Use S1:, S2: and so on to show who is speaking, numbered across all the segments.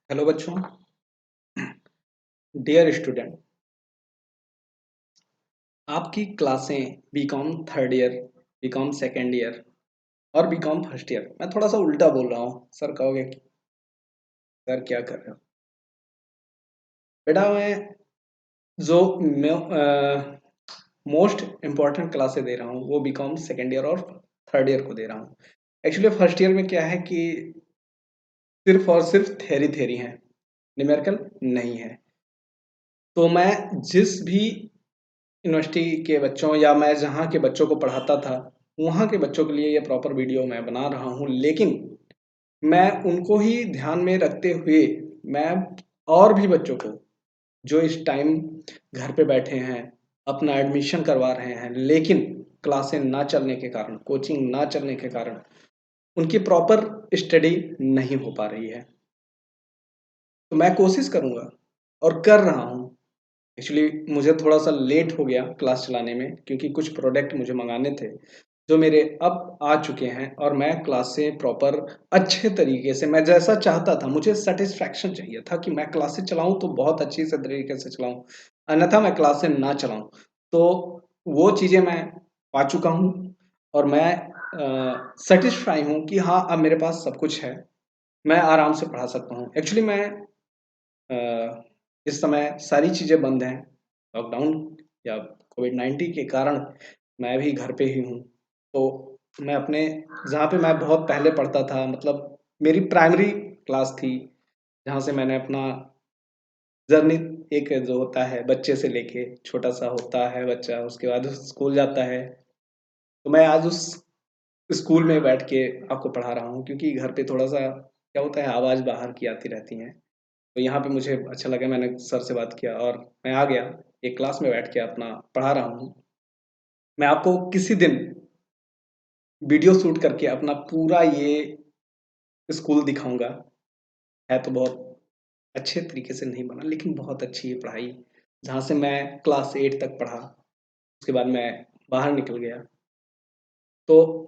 S1: Hello बच्चों। Dear student, आपकी क्लासें BCom third year, BCom second year और बीकॉम फर्स्ट ईयर। मैं थोड़ा सा उल्टा बोल रहा हूँ। सर कहोगे कि सर क्या कर रहे हो? बेटा मैं जो मोस्ट इम्पॉर्टेंट क्लासें दे रहा हूँ वो बीकॉम सेकेंड ईयर और थर्ड ईयर को दे रहा हूँ। एक्चुअली फर्स्ट ईयर में क्या है कि सिर्फ और सिर्फ थेरी थेरी है, न्यूमेरिकल नहीं है। तो मैं जिस भी यूनिवर्सिटी के बच्चों या मैं जहाँ के बच्चों को पढ़ाता था, वहाँ के बच्चों के लिए ये प्रॉपर वीडियो मैं बना रहा हूँ। लेकिन मैं उनको ही ध्यान में रखते हुए मैं और भी बच्चों को जो इस टाइम घर पे बैठे हैं, अपना एडमिशन करवा रहे हैं, लेकिन क्लासें ना चलने के कारण, कोचिंग ना चलने के कारण उनकी प्रॉपर स्टडी नहीं हो पा रही है। तो मैं कोशिश करूँगा और कर रहा हूँ। एक्चुअली मुझे थोड़ा-सा लेट हो गया क्लास चलाने में, क्योंकि कुछ प्रोडक्ट मुझे मँगाने थे, जो मेरे अब आ चुके हैं और मैं क्लासें प्रॉपर अच्छे तरीके से, मैं जैसा चाहता था, मुझे सैटिस्फैक्शन चाहिए था कि मैं क्लासें चलाऊँ तो बहुत अच्छी से तरीके से चलाऊँ, अन्यथा मैं क्लासें ना चलाऊँ। तो वो चीज़ें मैं पा चुका हूँ और मैं सैटिस्फाई हूँ कि हाँ, अब मेरे पास सब कुछ है, मैं आराम से पढ़ा सकता हूँ। एक्चुअली मैं इस समय सारी चीज़ें बंद हैं। लॉकडाउन या कोविड-19 के कारण मैं भी घर पे ही हूँ। तो मैं अपने जहाँ पे मैं बहुत पहले पढ़ता था, मतलब मेरी प्राइमरी क्लास थी, जहाँ से मैंने अपना जर्नी, एक जो होता है बच्चे से लेके, छोटा-सा होता है बच्चा, उसके बाद स्कूल जाता है। तो मैं आज उस स्कूल में बैठ के आपको पढ़ा रहा हूँ, क्योंकि घर पे थोड़ा-सा क्या होता है, आवाज़ बाहर की आती रहती है। तो यहाँ पे मुझे अच्छा लगा, मैंने सर से बात किया और मैं आ गया, एक क्लास में बैठ के अपना पढ़ा रहा हूँ। मैं आपको किसी दिन वीडियो शूट करके अपना पूरा ये स्कूल दिखाऊँगा। है तो बहुत अच्छे तरीके से नहीं बना, लेकिन बहुत अच्छी है पढ़ाई। जहाँ से मैं क्लास 8 तक पढ़ा, उसके बाद मैं बाहर निकल गया। तो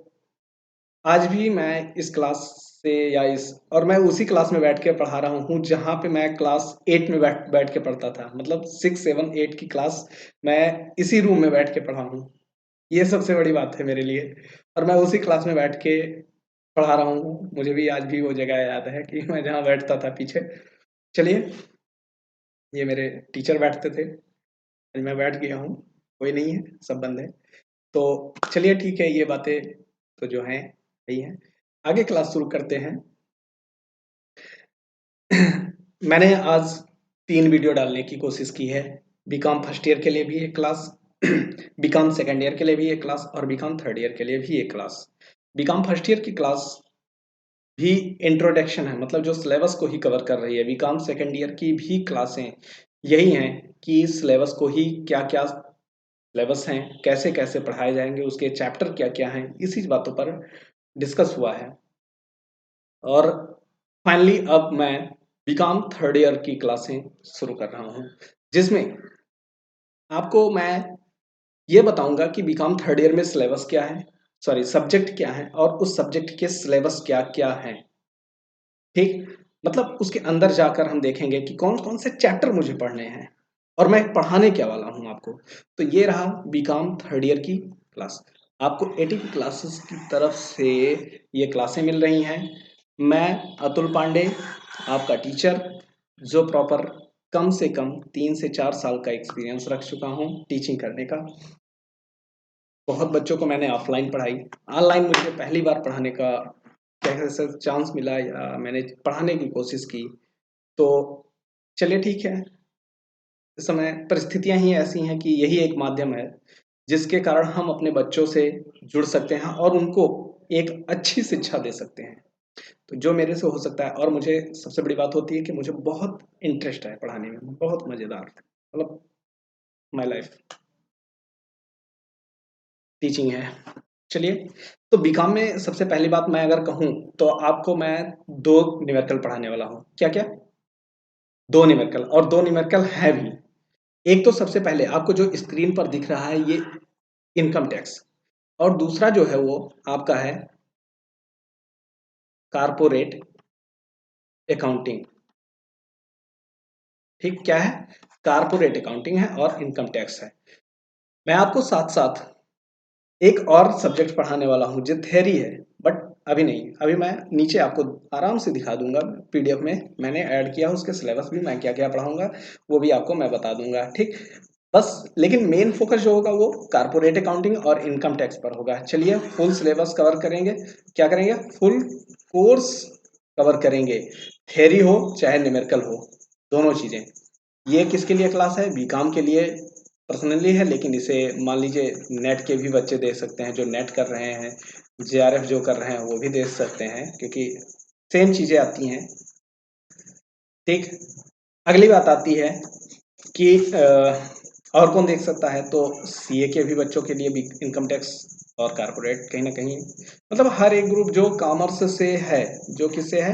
S1: आज भी मैं इस क्लास से या इस और मैं उसी क्लास में बैठ के पढ़ा रहा हूँ, जहाँ पे मैं क्लास 8 में बैठ बैठ के पढ़ता था। मतलब 6, 7, 8 की क्लास मैं इसी रूम में बैठ के पढ़ा हूँ। ये सबसे बड़ी बात है मेरे लिए, और मैं उसी क्लास में बैठ के पढ़ा रहा हूँ। मुझे भी आज भी वो जगह याद है कि मैं जहाँ बैठता था पीछे। चलिए, ये मेरे टीचर बैठते थे, आज मैं बैठ गया हूँ, कोई नहीं है, सब बंद है। तो चलिए ठीक है, ये बातें तो जो हैं सही हैं। आगे क्लास शुरू करते हैं। मैंने आज 3 वीडियो डालने की कोशिश की है। बीकॉम फर्स्ट ईयर के लिए भी एक क्लास, बीकॉम सेकंड ईयर के लिए भी एक क्लास और बीकॉम थर्ड ईयर के लिए भी एक क्लास। बीकॉम फर्स्ट ईयर की क्लास भी इंट्रोडक्शन है, मतलब जो सिलेबस को ही कवर कर रही है। बीकॉम सेकंड ईयर की भी क्लासें यही हैं कि सिलेबस को ही, क्या-क्या सिलेबस हैं, कैसे-कैसे पढ़ाए जाएँगे, उसके चैप्टर क्या-क्या हैं, इसी बातों पर डिस्कस हुआ है। और फाइनली अब मैं बीकॉम थर्ड ईयर की क्लासें शुरू कर रहा हूँ, जिसमें आपको मैं ये बताऊँगा कि बीकॉम थर्ड ईयर में सिलेबस क्या है, सॉरी सब्जेक्ट क्या है और उस सब्जेक्ट के सिलेबस क्या-क्या हैं, ठीक? मतलब उसके अंदर जाकर हम देखेंगे कि कौन-कौन से चैप्टर मुझे पढ़ने हैं और मैं पढ़ाने क्या वाला हूँ आपको। तो ये रहा बीकॉम थर्ड ईयर की क्लास। आपको एटिन क्लासेस की तरफ से ये क्लासें मिल रही हैं। मैं अतुल पांडे, आपका टीचर, जो प्रॉपर कम से कम 3 से 4 साल का एक्सपीरियंस रख चुका हूँ टीचिंग करने का। बहुत बच्चों को मैंने ऑफलाइन पढ़ाई, ऑनलाइन मुझे पहली बार पढ़ाने का क्या कह सकते चांस मिला या मैंने पढ़ाने की कोशिश की। तो चलिए ठीक है, इस समय परिस्थितियाँ ही ऐसी हैं कि यही एक माध्यम है, जिसके कारण हम अपने बच्चों से जुड़ सकते हैं और उनको एक अच्छी शिक्षा दे सकते हैं। तो जो मेरे से हो सकता है, और मुझे सबसे बड़ी बात होती है कि मुझे बहुत इंटरेस्ट है पढ़ाने में, बहुत मज़ेदार, मतलब माय लाइफ टीचिंग है। चलिए, तो बीकॉम में सबसे पहली बात मैं अगर कहूँ, तो आपको मैं 2 न्यूमेरिकल पढ़ाने वाला हूँ। क्या-क्या? 2 न्यूमेरिकल, और 2 न्यूमेरिकल हैं भी। एक तो सबसे पहले आपको जो स्क्रीन पर दिख रहा है, ये इनकम टैक्स, और दूसरा जो है वो आपका है कारपोरेट अकाउंटिंग। ठीक, क्या है? कारपोरेट अकाउंटिंग है और इनकम टैक्स है। मैं आपको साथ साथ एक और सब्जेक्ट पढ़ाने वाला हूँ जो थ्योरी है, बट अभी नहीं, अभी मैं नीचे आपको आराम से दिखा दूंगा। पीडीएफ में मैंने ऐड किया, उसके सिलेबस भी मैं क्या क्या पढ़ाऊंगा वो भी आपको मैं बता दूंगा। ठीक, बस लेकिन मेन फोकस जो होगा वो कारपोरेट अकाउंटिंग और इनकम टैक्स पर होगा। चलिए फुल सिलेबस कवर करेंगे, क्या करेंगे, फुल कोर्स कवर करेंगे, थ्योरी हो चाहे न्यूमेरिकल हो, दोनों चीजें। ये किसके लिए क्लास है? बीकॉम के लिए पर्सनली है, लेकिन इसे मान लीजिए नेट के भी बच्चे दे सकते हैं, जो नेट कर रहे हैं, जेआरएफ जो कर रहे हैं वो भी दे सकते हैं, क्योंकि सेम चीजें आती हैं। ठीक, अगली बात आती है कि और कौन देख सकता है, तो सीए के भी बच्चों के लिए भी इनकम टैक्स और कारपोरेट कहीं ना कहीं, मतलब हर एक ग्रुप जो कॉमर्स से है, जो किससे है,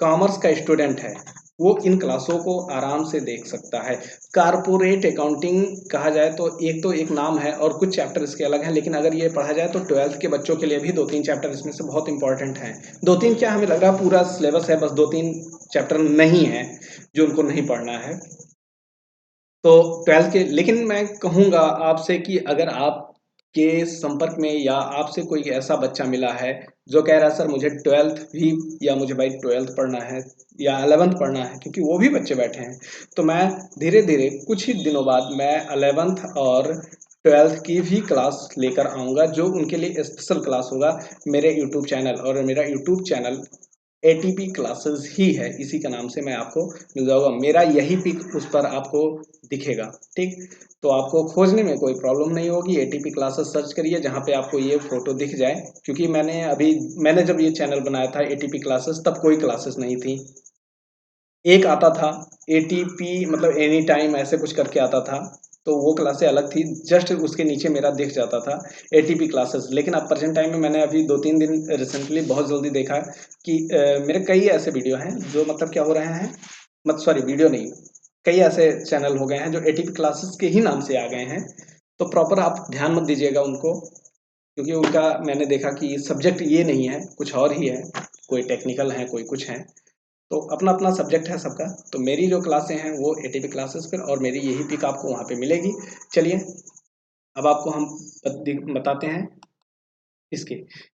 S1: कॉमर्स का स्टूडेंट है, वो इन क्लासों को आराम से देख सकता है। कारपोरेट अकाउंटिंग कहा जाए तो एक नाम है और कुछ चैप्टर इसके अलग हैं, लेकिन अगर ये पढ़ा जाए तो 12th के बच्चों के लिए भी दो तीन चैप्टर इसमें से बहुत इंपॉर्टेंट हैं। दो तीन क्या, हमें लग रहा है पूरा सिलेबस है, बस दो तीन चैप्टर नहीं है जो उनको नहीं पढ़ना है। तो 12th के, लेकिन मैं कहूँगा आपसे कि अगर आपके संपर्क में या आपसे कोई ऐसा बच्चा मिला है जो कह रहा है सर मुझे 12th भी, या मुझे भाई 12th पढ़ना है या 11th पढ़ना है, क्योंकि वो भी बच्चे बैठे हैं, तो मैं धीरे धीरे कुछ ही दिनों बाद मैं 11th और 12th की भी क्लास लेकर आऊँगा, जो उनके लिए स्पेशल क्लास होगा मेरे यूट्यूब चैनल, और मेरा यूट्यूब चैनल एटीपी क्लासेस ही है, इसी का नाम से मैं आपको मिल जाऊंगा, मेरा यही पिक उस पर आपको दिखेगा। ठीक, तो आपको खोजने में कोई प्रॉब्लम नहीं होगी, एटीपी क्लासेस सर्च करिए जहाँ पे आपको ये फोटो दिख जाए, क्योंकि मैंने जब ये चैनल बनाया था एटीपी क्लासेस, तब कोई क्लासेस नहीं थी। एक आता था एटीपी, मतलब एनी टाइम ऐसे कुछ करके आता था, तो वो क्लासें अलग थी, जस्ट उसके नीचे मेरा दिख जाता था एटीपी क्लासेस। लेकिन अब प्रेजेंट टाइम में मैंने अभी 2-3 दिन रिसेंटली बहुत जल्दी देखा कि मेरे कई ऐसे वीडियो हैं जो मतलब क्या हो रहे हैं, मत सॉरी वीडियो नहीं, कई ऐसे चैनल हो गए हैं जो एटीपी क्लासेस के ही नाम से आ गए हैं। तो प्रॉपर आप ध्यान मत दीजिएगा उनको, क्योंकि उनका मैंने देखा कि सब्जेक्ट ये नहीं है, कुछ और ही है, कोई टेक्निकल है, कोई कुछ है, तो अपना अपना सब्जेक्ट है सबका। तो मेरी जो क्लासें हैं वो एटीपी क्लासेस पर, और मेरी यही पिक आपको वहाँ पे मिलेगी। चलिए अब आपको हम बताते हैं इसके।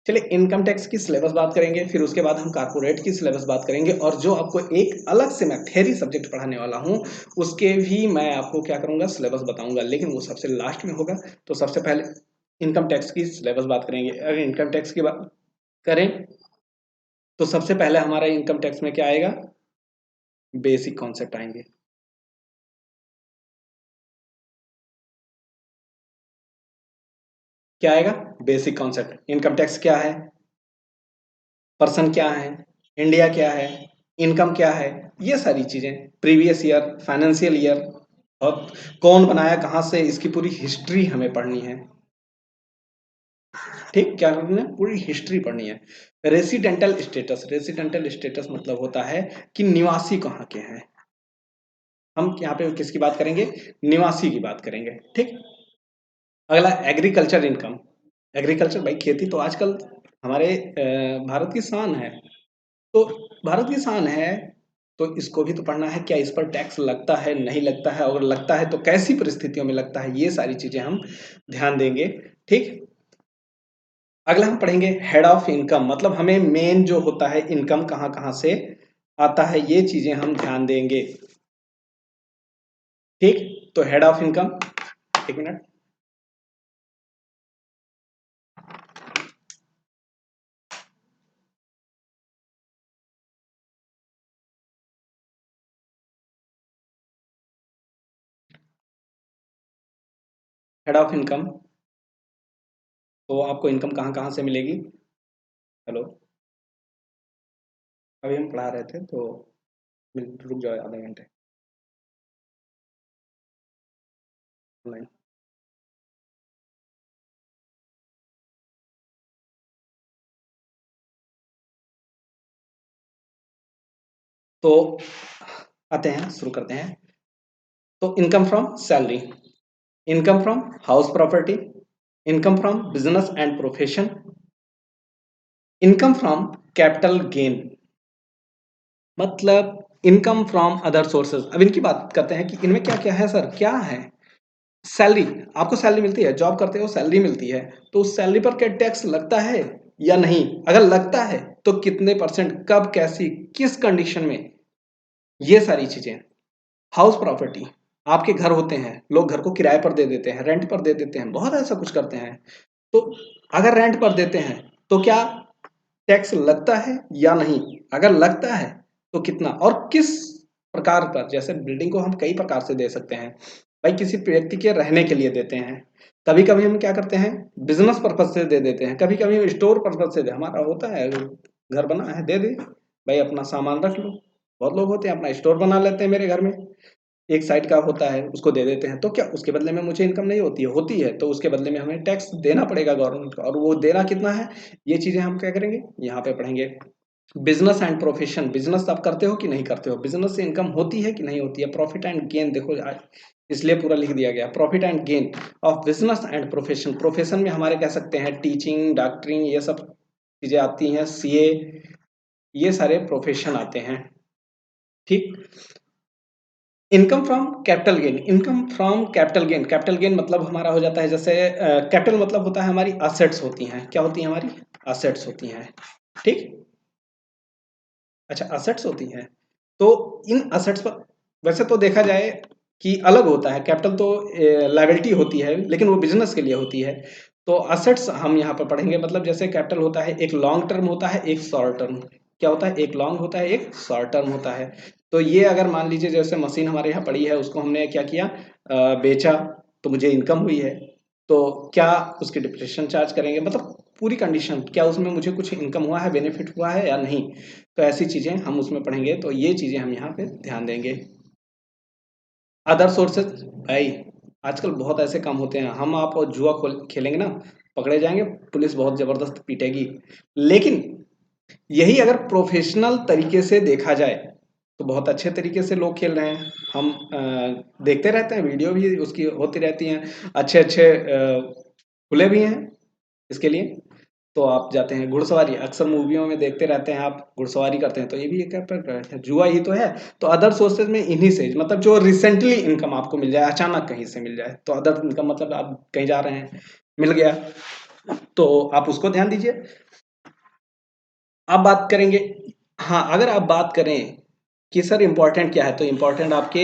S1: चलिए इनकम टैक्स की सिलेबस बात करेंगे, फिर उसके बाद हम कारपोरेट की सिलेबस बात करेंगे, और जो आपको एक अलग से मैं थ्योरी सब्जेक्ट पढ़ाने वाला हूँ उसके भी मैं आपको क्या करूँगा, सिलेबस बताऊंगा, लेकिन वो सबसे लास्ट में होगा। तो सबसे पहले इनकम टैक्स की सिलेबस बात करेंगे। अगर इनकम टैक्स की बात करें तो सबसे पहले हमारा इनकम टैक्स में क्या आएगा, बेसिक कॉन्सेप्ट आएंगे। क्या आएगा, बेसिक कॉन्सेप्ट। इनकम टैक्स क्या है, पर्सन क्या है, इंडिया क्या है, इनकम क्या है, ये सारी चीजें, प्रीवियस ईयर, फाइनेंशियल ईयर, और कौन बनाया कहाँ से, इसकी पूरी हिस्ट्री हमें पढ़नी है। ठीक, क्या करना है, पूरी हिस्ट्री पढ़नी है। रेसिडेंटल स्टेटस, रेसिडेंटल स्टेटस मतलब होता है कि निवासी कहाँ के हैं। हम यहाँ पे किसकी बात करेंगे, निवासी की बात करेंगे। ठीक, अगला एग्रीकल्चर इनकम। एग्रीकल्चर भाई खेती तो आजकल हमारे भारत की शान है, तो भारत की शान है, तो इसको भी तो पढ़ना है, क्या इस पर टैक्स लगता है, नहीं लगता है, अगर लगता है तो कैसी परिस्थितियों में लगता है, ये सारी चीजें हम ध्यान देंगे। ठीक, अगला हम पढ़ेंगे हेड ऑफ इनकम, मतलब हमें मेन जो होता है इनकम कहाँ कहाँ से आता है, ये चीजें हम ध्यान देंगे। ठीक, तो हेड ऑफ इनकम, एक मिनट, हेड ऑफ इनकम, तो आपको इनकम कहाँ कहाँ से मिलेगी। हेलो, अभी हम पढ़ा रहे थे तो रुक जाओ आधे घंटे ऑनलाइन। तो आते हैं, शुरू करते हैं। तो income from salary, income from house property, income from business and profession, income from capital gain, मतलब इनकम फ्रॉम अदर सोर्सेज। अब इनकी बात करते हैं कि इनमें क्या क्या है सर, क्या है। सैलरी, आपको सैलरी मिलती है, जॉब करते हो सैलरी मिलती है, तो उस सैलरी पर क्या टैक्स लगता है या नहीं, अगर लगता है तो कितने परसेंट, कब, कैसी, किस कंडीशन में, ये सारी चीजें। हाउस प्रॉपर्टी, आपके घर होते हैं, लोग घर को किराए पर दे देते हैं, रेंट पर दे देते हैं, बहुत ऐसा कुछ करते हैं। तो अगर रेंट पर देते हैं तो क्या टैक्स लगता है या नहीं, अगर लगता है तो कितना और किस प्रकार पर। जैसे बिल्डिंग को हम कई प्रकार से दे सकते हैं, भाई किसी व्यक्ति के रहने के लिए देते हैं, कभी कभी हम क्या करते हैं बिजनेस पर्पज से दे देते हैं, कभी कभी हम स्टोर पर्पज से हमारा होता है घर बना है दे दे, भाई अपना सामान रख लो। बहुत लोग होते हैं अपना स्टोर बना लेते हैं, मेरे घर में एक साइड का होता है उसको दे देते हैं, तो क्या उसके बदले में मुझे इनकम नहीं होती है, होती है, तो उसके बदले में हमें टैक्स देना पड़ेगा गवर्नमेंट को, और वो देना कितना है, ये चीजें हम क्या करेंगे यहाँ पे पढ़ेंगे। बिजनेस एंड प्रोफेशन, बिजनेस आप करते हो कि नहीं करते हो, बिजनेस से इनकम होती है कि नहीं होती है। प्रॉफिट एंड गेन, देखो इसलिए पूरा लिख दिया गया, profit and gain of business and profession. Profession में हमारे कह सकते हैं टीचिंग, डॉक्टरिंग, ये सब चीजें आती हैं, सीए, ये सारे प्रोफेशन आते हैं। ठीक। Income from capital gain, income from capital gain, capital gain मतलब हमारा हो जाता है जैसे कैपिटल मतलब होता है हमारी असेट्स होती हैं, क्या होती हैं हमारी असेट्स होती हैं। ठीक। अच्छा असेट्स होती हैं, तो इन असेट्स पर वैसे तो देखा जाए कि अलग होता है, कैपिटल तो लायबिलिटी होती है लेकिन वो बिजनेस के लिए होती है। तो असेट्स हम यहाँ पर पढ़ेंगे, मतलब जैसे कैपिटल होता है एक लॉन्ग टर्म होता है एक शॉर्ट टर्म, क्या होता है एक लॉन्ग होता है एक शॉर्ट टर्म होता है। तो ये अगर मान लीजिए जैसे मशीन हमारे यहाँ पड़ी है उसको हमने क्या किया बेचा, तो मुझे इनकम हुई है, तो क्या उसकी डिप्रेशिएशन चार्ज करेंगे, मतलब पूरी कंडीशन क्या उसमें मुझे कुछ इनकम हुआ है, बेनिफिट हुआ है या नहीं, तो ऐसी चीजें हम उसमें पढ़ेंगे, तो ये चीजें हम यहाँ पे ध्यान देंगे। अदर सोर्सेज, भाई आजकल बहुत ऐसे काम होते हैं, हम आप और जुआ खेलेंगे ना, पकड़े जाएंगे, पुलिस बहुत जबरदस्त पीटेगी, लेकिन यही अगर प्रोफेशनल तरीके से देखा जाए तो बहुत अच्छे तरीके से लोग खेल रहे हैं। हम देखते रहते हैं, वीडियो भी उसकी होती रहती हैं, अच्छे अच्छे खुले भी हैं इसके लिए। तो आप जाते हैं घुड़सवारी, अक्सर मूवियों में देखते रहते हैं आप, घुड़सवारी करते हैं, तो ये भी एक प्रकार का जुआ ही तो है। तो अदर सोर्सेज में इन्हीं से, मतलब जो रिसेंटली इनकम आपको मिल जाए, अचानक कहीं से मिल जाए, तो अदर इनकम मतलब आप कहीं जा रहे हैं मिल गया, तो आप उसको ध्यान दीजिए। आप बात करेंगे, हाँ अगर आप बात करें कि सर इम्पोर्टेंट क्या है, तो इम्पोर्टेंट आपके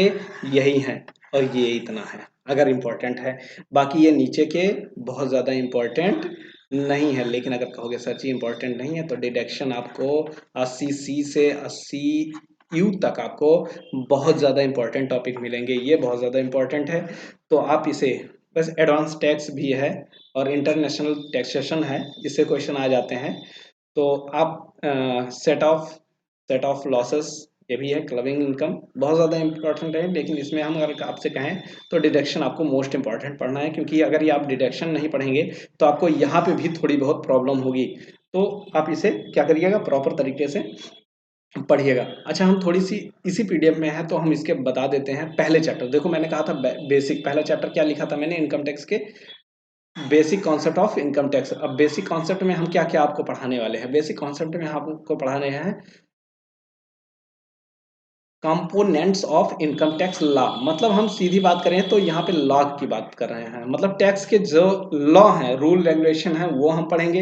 S1: यही है और ये इतना है अगर इम्पोर्टेंट है, बाकी ये नीचे के बहुत ज़्यादा इम्पोर्टेंट नहीं है। लेकिन अगर कहोगे सर जी इम्पोर्टेंट नहीं है, तो डिडक्शन आपको 80C से 80U तक आपको बहुत ज़्यादा इम्पोर्टेंट टॉपिक मिलेंगे, ये बहुत ज़्यादा इम्पोर्टेंट है। तो आप इसे बस, एडवांस टैक्स भी है और इंटरनेशनल टैक्सेशन है, इससे क्वेश्चन आ जाते हैं। तो आप सेट ऑफ लॉसेस, ये भी है, क्लबिंग इनकम बहुत ज़्यादा इंपॉर्टेंट है, लेकिन इसमें हम अगर आपसे कहें तो डिडक्शन आपको मोस्ट इंपॉर्टेंट पढ़ना है, क्योंकि अगर ये आप डिडक्शन नहीं पढ़ेंगे तो आपको यहाँ पे भी थोड़ी बहुत प्रॉब्लम होगी। तो आप इसे क्या करिएगा, प्रॉपर तरीके से पढ़िएगा। अच्छा हम थोड़ी सी इसी पीडीएफ में है तो हम इसके बता देते हैं पहले चैप्टर। देखो मैंने कहा था बेसिक, पहला चैप्टर क्या लिखा था मैंने, इनकम टैक्स के basic concept of income tax. अब बेसिक कॉन्सेप्ट में हम क्या क्या आपको पढ़ाने वाले हैं, बेसिक कॉन्सेप्ट में हम आपको पढ़ाने हैं components of income tax law. मतलब हम सीधी बात करें तो यहाँ पे लॉ की बात कर रहे हैं, मतलब टैक्स के जो लॉ हैं, रूल रेगुलेशन है, वो हम पढ़ेंगे,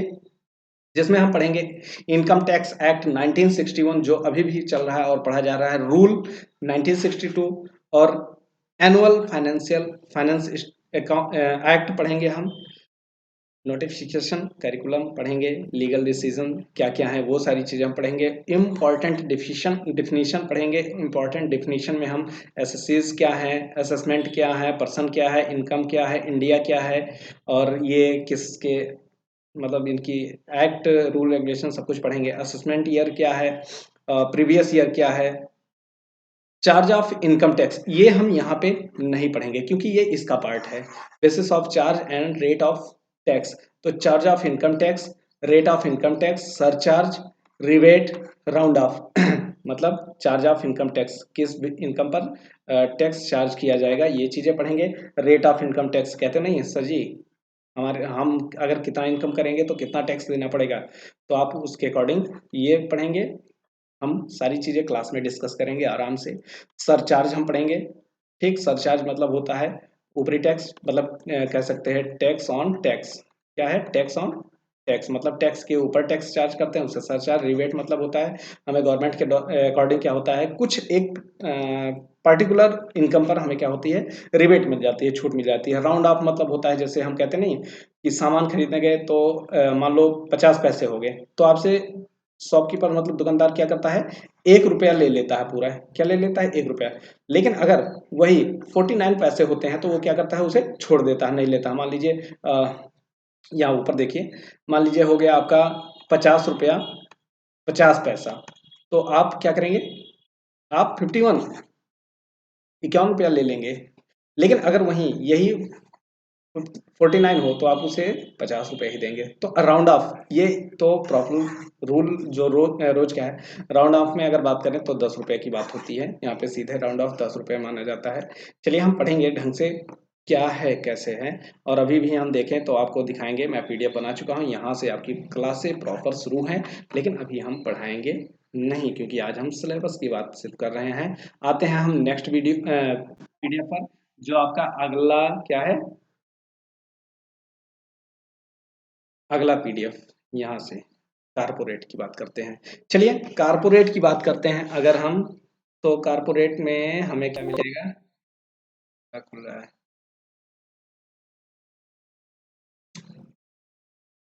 S1: जिसमें हम पढ़ेंगे इनकम टैक्स एक्ट 1961 जो अभी भी चल रहा है और पढ़ा जा रहा है, रूल 1962, और एनुअल फाइनेंस एक्ट पढ़ेंगे हम, नोटिफिकेशन करिकुलम पढ़ेंगे, लीगल डिसीजन क्या क्या है वो सारी चीज़ें हम पढ़ेंगे, इम्पॉर्टेंट डिफिनीशन पढ़ेंगे। इम्पॉर्टेंट डिफिनीशन में हम एसएससीज क्या है, असेसमेंट क्या है, पर्सन क्या है, इनकम क्या है, इंडिया क्या है, और ये किसके, मतलब इनकी एक्ट, रूल रेगुलेशन सब कुछ पढ़ेंगे। असेसमेंट ईयर क्या है, प्रीवियस ईयर क्या है, चार्ज ऑफ इनकम टैक्स ये हम यहाँ पे नहीं पढ़ेंगे क्योंकि ये इसका पार्ट है। Basis of charge and rate of tax, तो charge of income tax, rate of income tax, surcharge, rebate, round off मतलब चार्ज ऑफ इनकम टैक्स, किस इनकम पर टैक्स चार्ज किया जाएगा, ये चीजें पढ़ेंगे। रेट ऑफ इनकम टैक्स कहते नहीं है सर जी, हमारे हम अगर कितना इनकम करेंगे तो कितना टैक्स देना पड़ेगा, तो आप उसके अकॉर्डिंग ये पढ़ेंगे। हम सारी चीज़ें क्लास में डिस्कस करेंगे आराम से। सरचार्ज हम पढ़ेंगे, ठीक। सरचार्ज मतलब होता है ऊपरी टैक्स, मतलब कह सकते हैं टैक्स ऑन टैक्स। क्या है? टैक्स ऑन टैक्स, मतलब टैक्स के ऊपर टैक्स चार्ज करते हैं उसे सरचार्ज। रिबेट मतलब होता है हमें गवर्नमेंट के अकॉर्डिंग क्या होता है, कुछ एक पर्टिकुलर इनकम पर हमें क्या होती है, रिबेट मिल जाती है, छूट मिल जाती है। राउंड ऑफ मतलब होता है जैसे हम कहते नहीं कि सामान खरीदने गए तो मान लो 50 पैसे हो गए, तो आपसे शॉपकीपर मतलब दुकानदार क्या करता है, 1 रुपया ले लेता है पूरा। क्या ले लेता है? 1 रुपया। लेकिन अगर वही 49 पैसे होते हैं तो वो क्या करता है, उसे छोड़ देता है, नहीं लेता। मान लीजिए यहाँ ऊपर देखिए, मान लीजिए हो गया आपका 50 रुपया 50 पैसा, तो आप क्या करेंगे, आप 51 ले लेंगे। लेकिन अगर वहीं यही 49 हो तो आप उसे 50 रुपये ही देंगे। तो राउंड ऑफ, ये तो प्रॉपर रूल जो रोज क्या है, राउंड ऑफ में अगर बात करें तो 10 रुपये की बात होती है। यहाँ पे सीधे राउंड ऑफ 10 रुपये माना जाता है। चलिए हम पढ़ेंगे ढंग से क्या है कैसे है, और अभी भी हम देखें तो आपको दिखाएंगे। मैं पीडीएफ बना चुका हूँ, यहाँ से आपकी क्लासें प्रॉपर शुरू हैं, लेकिन अभी हम पढ़ाएंगे नहीं, क्योंकि आज हम सिलेबस की बात सिर्फ कर रहे हैं। आते हैं हम नेक्स्ट वीडियो पीडीएफ पर, जो आपका अगला क्या है, अगला पीडीएफ यहाँ से कारपोरेट की बात करते हैं। चलिए कारपोरेट की बात करते हैं अगर हम, तो कारपोरेट में हमें क्या मिलेगा, क्या खुल रहा है?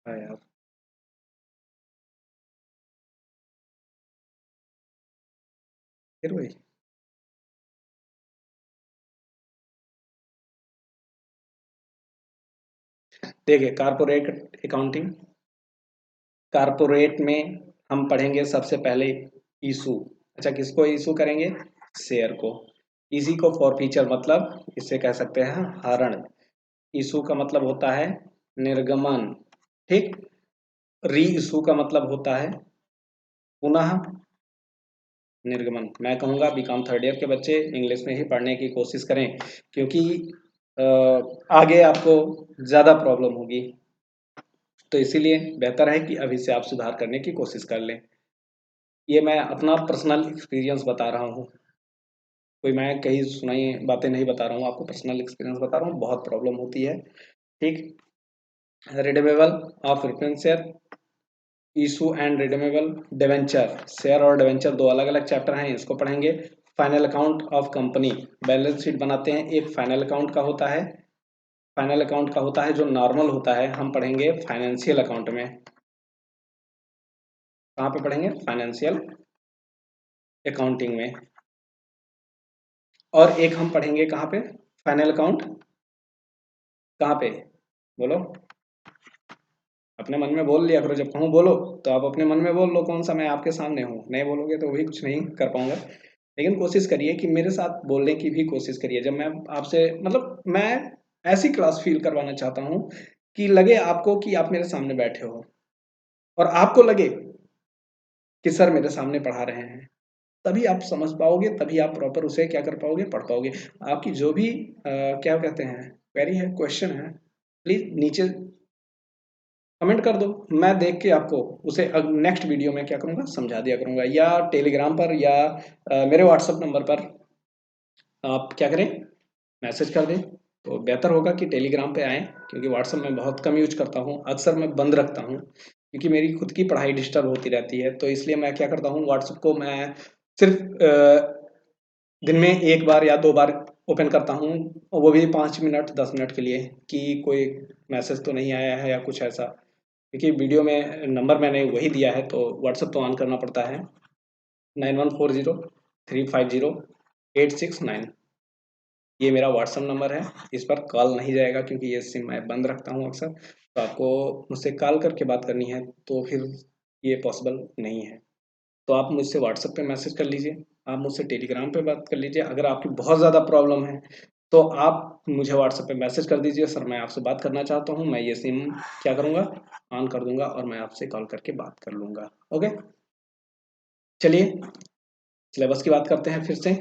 S1: हाँ यार, फिर वही। देखिए कारपोरेट अकाउंटिंग, कारपोरेट में हम पढ़ेंगे सबसे पहले इशू। अच्छा, किसको इशू करेंगे? शेयर को। इसी को फॉर फीचर मतलब इसे कह सकते हैं हरण। इशू का मतलब होता है निर्गमन, ठीक। री इशू का मतलब होता है पुनः निर्गमन। मैं कहूँगा बीकॉम थर्ड ईयर के बच्चे इंग्लिश में ही पढ़ने की कोशिश करें, क्योंकि अ, आगे आपको ज़्यादा प्रॉब्लम होगी। तो इसीलिए बेहतर है कि अभी से आप सुधार करने की कोशिश कर लें। ये मैं अपना पर्सनल एक्सपीरियंस बता रहा हूँ, कोई मैं कहीं सुनाई बातें नहीं बता रहा हूँ, आपको पर्सनल एक्सपीरियंस बता रहा हूँ। बहुत प्रॉब्लम होती है, ठीक। Redeemable of preference share, issue and redeemable debenture. Share और डिवेंचर दो अलग अलग चैप्टर हैं, इसको पढ़ेंगे। Final account of company, balance sheet बनाते हैं, एक फाइनल अकाउंट का होता है, फाइनल अकाउंट का होता है जो नॉर्मल होता है, हम पढ़ेंगे फाइनेंशियल अकाउंट में। कहाँ पे पढ़ेंगे? फाइनेंशियल अकाउंटिंग में। और एक हम पढ़ेंगे कहाँ पे, फाइनल अकाउंट कहाँ पे, बोलो। अपने मन में बोल लिया करो, जब कहूँ बोलो तो आप अपने मन में बोल लो, कौन सा मैं आपके सामने हूँ, नहीं बोलोगे तो भी कुछ नहीं कर पाऊंगा। लेकिन कोशिश करिए कि मेरे साथ बोलने की भी कोशिश करिए, जब मैं आपसे मतलब मैं ऐसी क्लास फील करवाना चाहता हूँ कि लगे आपको कि आप मेरे सामने बैठे हो, और आपको लगे कि सर मेरे सामने पढ़ा रहे हैं। तभी आप समझ पाओगे, तभी आप प्रॉपर उसे क्या कर पाओगे, पढ़ पाओगे। आपकी जो भी क्या कहते हैं, क्वेरी है, क्वेश्चन है, प्लीज नीचे कमेंट कर दो। मैं देख के आपको उसे नेक्स्ट वीडियो में क्या करूँगा, समझा दिया करूँगा, या टेलीग्राम पर या मेरे व्हाट्सएप नंबर पर आप क्या करें, मैसेज कर दें। तो बेहतर होगा कि टेलीग्राम पे आएँ, क्योंकि व्हाट्सएप मैं बहुत कम यूज करता हूँ, अक्सर मैं बंद रखता हूँ, क्योंकि मेरी खुद की पढ़ाई डिस्टर्ब होती रहती है। तो इसलिए मैं क्या करता हूँ, व्हाट्सएप को मैं सिर्फ दिन में 1 बार या 2 बार ओपन करता हूँ, और वो भी 5 मिनट 10 मिनट के लिए, कि कोई मैसेज तो नहीं आया है या कुछ ऐसा। क्योंकि वीडियो में नंबर मैंने वही दिया है, तो व्हाट्सएप तो ऑन करना पड़ता है। 9140 350 869, ये मेरा व्हाट्सएप नंबर है। इस पर कॉल नहीं जाएगा, क्योंकि ये सिम मैं बंद रखता हूँ अक्सर। तो आपको मुझसे कॉल करके बात करनी है तो फिर ये पॉसिबल नहीं है। तो आप मुझसे व्हाट्सएप पे मैसेज कर लीजिए, आप मुझसे टेलीग्राम पे बात कर लीजिए। अगर आपकी बहुत ज़्यादा प्रॉब्लम है तो आप मुझे व्हाट्सएप पे मैसेज कर दीजिए, सर मैं आपसे बात करना चाहता हूँ, मैं ये सिम क्या करूँगा, ऑन कर दूंगा, और मैं आपसे कॉल करके बात कर लूँगा। ओके, चलिए सिलेबस की बात करते हैं फिर से।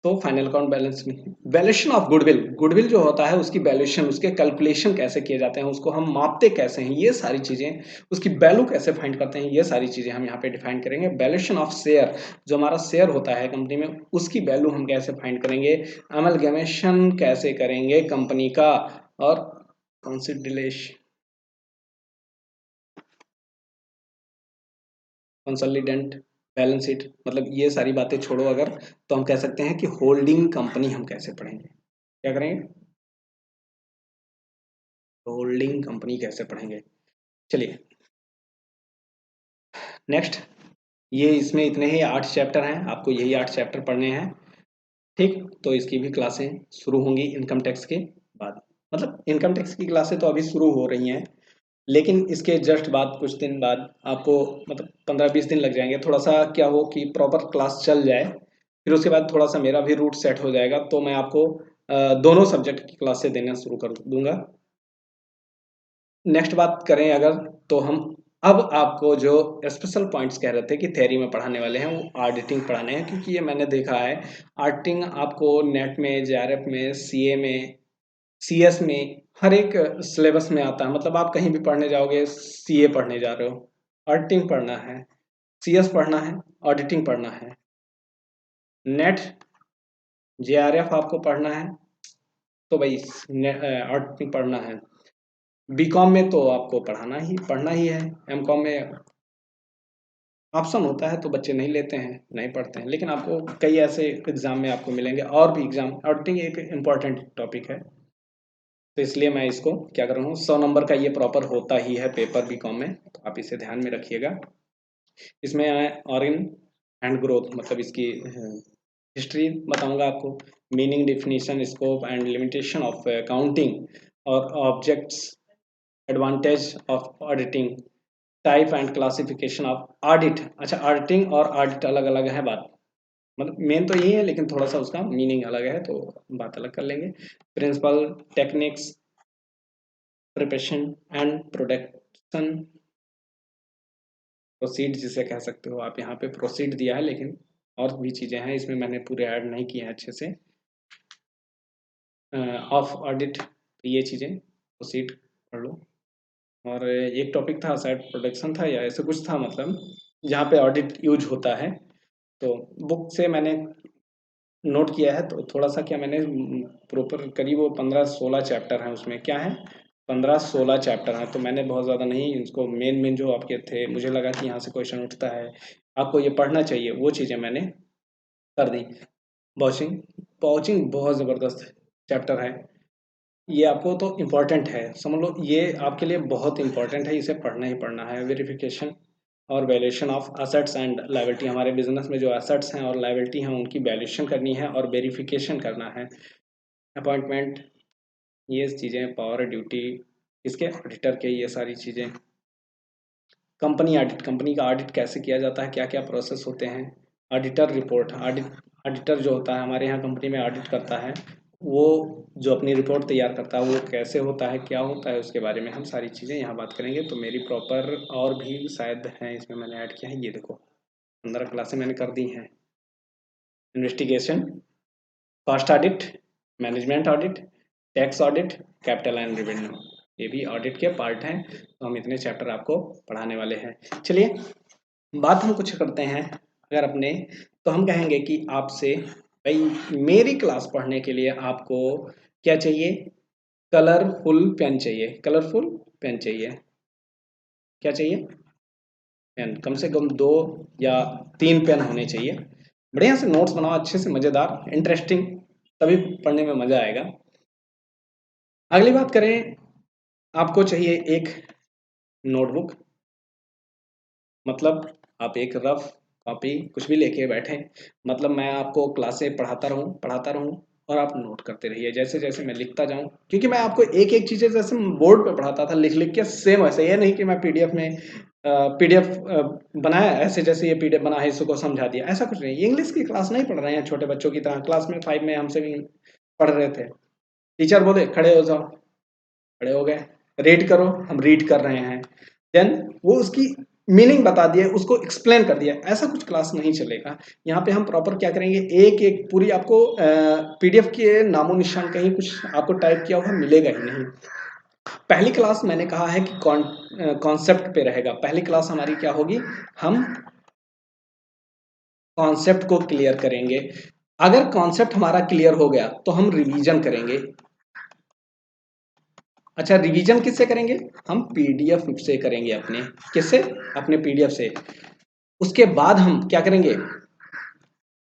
S1: तो फाइनल अकाउंट बैलेंस में वैल्यूएशन ऑफ गुडविल, गुडविल जो होता है उसकी वैल्यूएशन, उसके कैलकुलेशन कैसे किए जाते हैं, उसको हम मापते कैसे हैं, ये सारी चीजें, उसकी वैल्यू कैसे फाइंड करते हैं, ये सारी चीजें हम यहाँ पे डिफाइन करेंगे। वैल्यूएशन ऑफ शेयर, जो हमारा शेयर होता है कंपनी में, उसकी वैल्यू हम कैसे फाइंड करेंगे। अमलगमेशन कैसे करेंगे कंपनी का, और कंसिडरेशन, कंसोलिडेंट बैलेंस शीट, मतलब ये सारी बातें छोड़ो अगर, तो हम कह सकते हैं कि होल्डिंग कंपनी हम कैसे पढ़ेंगे, क्या करेंगे, होल्डिंग कंपनी कैसे पढ़ेंगे। चलिए नेक्स्ट, ये इसमें इतने ही 8 चैप्टर हैं, आपको यही 8 चैप्टर पढ़ने हैं, ठीक। तो इसकी भी क्लासें शुरू होंगी इनकम टैक्स के बाद, मतलब इनकम टैक्स की क्लासें तो अभी शुरू हो रही हैं, लेकिन इसके जस्ट बाद कुछ दिन बाद आपको, मतलब 15-20 दिन लग जाएंगे, थोड़ा सा क्या हो कि प्रॉपर क्लास चल जाए, फिर उसके बाद थोड़ा सा मेरा भी रूट सेट हो जाएगा, तो मैं आपको दोनों सब्जेक्ट की क्लासें देना शुरू कर दूंगा। नेक्स्ट बात करें अगर, तो हम अब आपको जो स्पेशल पॉइंट्स कह रहे थे कि थ्योरी में पढ़ाने वाले हैं, वो ऑडिटिंग पढ़ाने हैं, क्योंकि ये मैंने देखा है ऑडिटिंग आपको नेट में, जेआरएफ में, सीए में, सीएस में, हर एक सिलेबस में आता है। मतलब आप कहीं भी पढ़ने जाओगे, सीए पढ़ने जा रहे हो, ऑडिटिंग पढ़ना है, सीएस पढ़ना है, ऑडिटिंग पढ़ना है, नेट जेआरएफ आपको पढ़ना है, तो भाई ऑडिटिंग पढ़ना है। बीकॉम में तो आपको पढ़ना ही है। एमकॉम में ऑप्शन होता है तो बच्चे नहीं लेते हैं, नहीं पढ़ते हैं, लेकिन आपको कई ऐसे एग्जाम में आपको मिलेंगे, और भी एग्जाम, ऑडिटिंग एक इम्पॉर्टेंट टॉपिक है, तो इसलिए मैं इसको क्या कर रहा हूँ, 100 नंबर का ये प्रॉपर होता ही है पेपर बीकॉम में, तो आप इसे ध्यान में रखिएगा। इसमें ऑरिजिन एंड ग्रोथ, मतलब इसकी हिस्ट्री बताऊंगा आपको, meaning, definition, scope and limitation of accounting और objects, advantage of auditing, type and classification of audit. अच्छा, ऑडिटिंग और ऑडिट अलग अलग है बात, मतलब मेन तो यही है, लेकिन थोड़ा सा उसका मीनिंग अलग है, तो बात अलग कर लेंगे। Principle, techniques, preparation and production, proceed जिसे कह सकते हो आप, यहाँ पे प्रोसीड दिया है, लेकिन और भी चीज़ें हैं इसमें, मैंने पूरे ऐड नहीं किए हैं अच्छे से। ऑफ ऑडिट, तो ये चीज़ें प्रोसीड पढ़ लो। और एक टॉपिक था शायद प्रोडक्शन था या ऐसे कुछ था, मतलब जहाँ पे ऑडिट यूज होता है, तो बुक से मैंने नोट किया है, तो थोड़ा सा क्या मैंने प्रॉपर करीब वो 15-16 चैप्टर हैं, उसमें क्या है, 15-16 चैप्टर हैं, तो मैंने बहुत ज़्यादा नहीं, इसको मेन मेन जो आपके थे, मुझे लगा कि यहाँ से क्वेश्चन उठता है, आपको ये पढ़ना चाहिए, वो चीज़ें मैंने कर दी। वॉचिंग, वॉचिंग बहुत ज़बरदस्त चैप्टर है, ये आपको तो इम्पोर्टेंट है, समझ लो ये आपके लिए बहुत इंपॉर्टेंट है, इसे पढ़ना ही पढ़ना है। वेरिफिकेशन और valuation of assets and liability, हमारे बिजनेस में जो असेट्स हैं और लायबिलिटी हैं उनकी वैल्यूएशन करनी है और वेरिफिकेशन करना है। अपॉइंटमेंट, ये चीज़ें, पावर ड्यूटी इसके ऑडिटर के, ये सारी चीज़ें। कंपनी ऑडिट, कंपनी का ऑडिट कैसे किया जाता है, क्या क्या प्रोसेस होते हैं। ऑडिटर रिपोर्ट, ऑडिटर जो होता है हमारे यहाँ कंपनी में ऑडिट करता है, वो जो अपनी रिपोर्ट तैयार करता है वो कैसे होता है, क्या होता है, उसके बारे में हम सारी चीज़ें यहाँ बात करेंगे। तो मेरी प्रॉपर और भी शायद हैं इसमें, मैंने ऐड किया है, ये देखो 15 क्लासें मैंने कर दी हैं। Investigation, cost audit, management audit, tax audit, capital and revenue, ये भी ऑडिट के पार्ट हैं, तो हम इतने चैप्टर आपको पढ़ाने वाले हैं। चलिए बात हम कुछ करते हैं अगर अपने, तो हम कहेंगे कि आपसे भाई मेरी क्लास पढ़ने के लिए आपको क्या चाहिए, कलरफुल पेन चाहिए, कलरफुल पेन चाहिए, क्या चाहिए, पेन, कम से कम 2 या 3 पेन होने चाहिए, बढ़िया से नोट्स बनाओ अच्छे से, मज़ेदार, इंटरेस्टिंग, तभी पढ़ने में मज़ा आएगा। अगली बात करें, आपको चाहिए एक नोटबुक, मतलब आप एक रफ कॉपी कुछ भी लेके बैठे, मतलब मैं आपको क्लासें पढ़ाता रहूं और आप नोट करते रहिए, जैसे जैसे मैं लिखता जाऊं, क्योंकि मैं आपको एक एक चीज़ें जैसे बोर्ड पे पढ़ाता था लिख लिख के, सेम वैसे, ये नहीं कि मैं पीडीएफ में पीडीएफ बनाया ऐसे, जैसे ये पीडीएफ बना है इसको समझा दिया, ऐसा कुछ नहीं। ये इंग्लिश की क्लास नहीं पढ़ रहे हैं छोटे बच्चों की तरह, क्लास में 5 में हमसे भी पढ़ रहे थे, टीचर बोले खड़े हो जाओ, खड़े हो गए, रीड करो, हम रीड कर रहे हैं, देन वो उसकी मीनिंग बता दिए, उसको एक्सप्लेन कर दिया, ऐसा कुछ क्लास नहीं चलेगा। यहाँ पे हम प्रॉपर क्या करेंगे, एक एक पूरी आपको पीडीएफ के नामो निशान कहीं कुछ आपको टाइप किया हुआ मिलेगा ही नहीं। पहली क्लास मैंने कहा है कि कॉन्सेप्ट पे रहेगा। पहली क्लास हमारी क्या होगी, हम कॉन्सेप्ट को क्लियर करेंगे। अगर कॉन्सेप्ट हमारा क्लियर हो गया तो हम रिवीजन करेंगे। अच्छा, रिवीजन किससे करेंगे, हम पीडीएफ से करेंगे अपने, किससे, अपने पीडीएफ से। उसके बाद हम क्या करेंगे,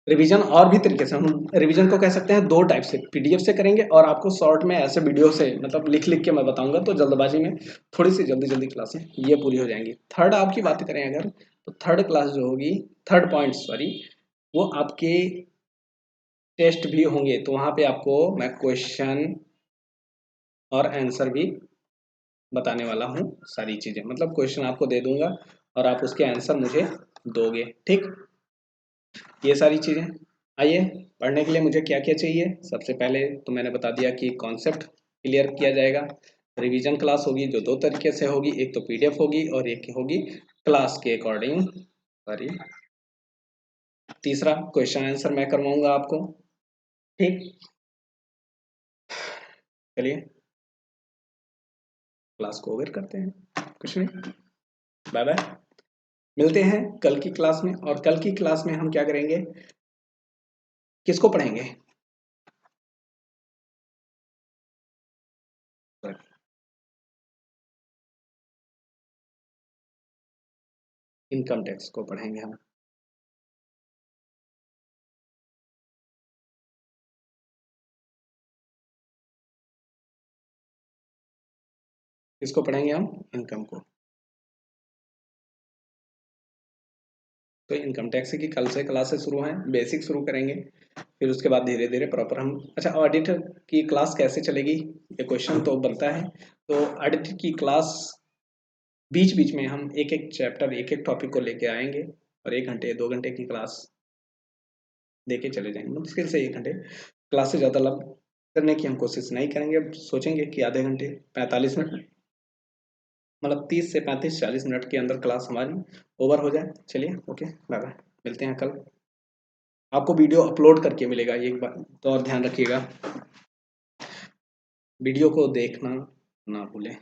S1: रिवीजन और भी तरीके से, हम रिवीजन को कह सकते हैं दो टाइप से, पीडीएफ से करेंगे और आपको शॉर्ट में ऐसे वीडियो से, मतलब लिख लिख के मैं बताऊंगा, तो जल्दबाजी में थोड़ी सी जल्दी जल्दी क्लासें ये पूरी हो जाएंगी। थर्ड आपकी बात करें अगर, तो थर्ड क्लास जो होगी, थर्ड पॉइंट सॉरी, वो आपके टेस्ट भी होंगे, तो वहां पे आपको मैं क्वेश्चन और आंसर भी बताने वाला हूँ, सारी चीजें, मतलब क्वेश्चन आपको दे दूंगा और आप उसके आंसर मुझे दोगे, ठीक। ये सारी चीजें, आइए पढ़ने के लिए मुझे क्या क्या चाहिए। सबसे पहले तो मैंने बता दिया कि कॉन्सेप्ट क्लियर किया जाएगा। रिवीजन क्लास होगी जो दो तरीके से होगी, एक तो पीडीएफ होगी और एक होगी क्लास के अकॉर्डिंग, सॉरी, तीसरा क्वेश्चन आंसर मैं करवाऊंगा आपको, ठीक। चलिए क्लास को ओवर करते हैं, कुछ नहीं, बाय बाय। मिलते हैं कल की क्लास में, और कल की क्लास में हम क्या करेंगे, किसको पढ़ेंगे, इनकम टैक्स को पढ़ेंगे हम। किसको पढ़ेंगे हम, इनकम को। तो इनकम टैक्स की कल से क्लासेस शुरू हैं, बेसिक शुरू करेंगे, फिर उसके बाद धीरे धीरे प्रॉपर हम, अच्छा ऑडिटर की क्लास कैसे चलेगी, ये क्वेश्चन तो बनता है। तो ऑडिटर की क्लास बीच बीच में हम एक एक चैप्टर, एक एक टॉपिक को लेके आएंगे, और 1 घंटे 2 घंटे की क्लास देके चले जाएंगे, मुश्किल से 1 घंटे, क्लास से ज़्यादा लंब करने की हम कोशिश नहीं करेंगे, सोचेंगे कि आधे घंटे 45 मिनट, मतलब 30 से 35 40 मिनट के अंदर क्लास हमारी ओवर हो जाए। चलिए ओके, बाय बाय, मिलते हैं कल। आपको वीडियो अपलोड करके मिलेगा, ये एक बात तो और ध्यान रखिएगा, वीडियो को देखना ना भूलें।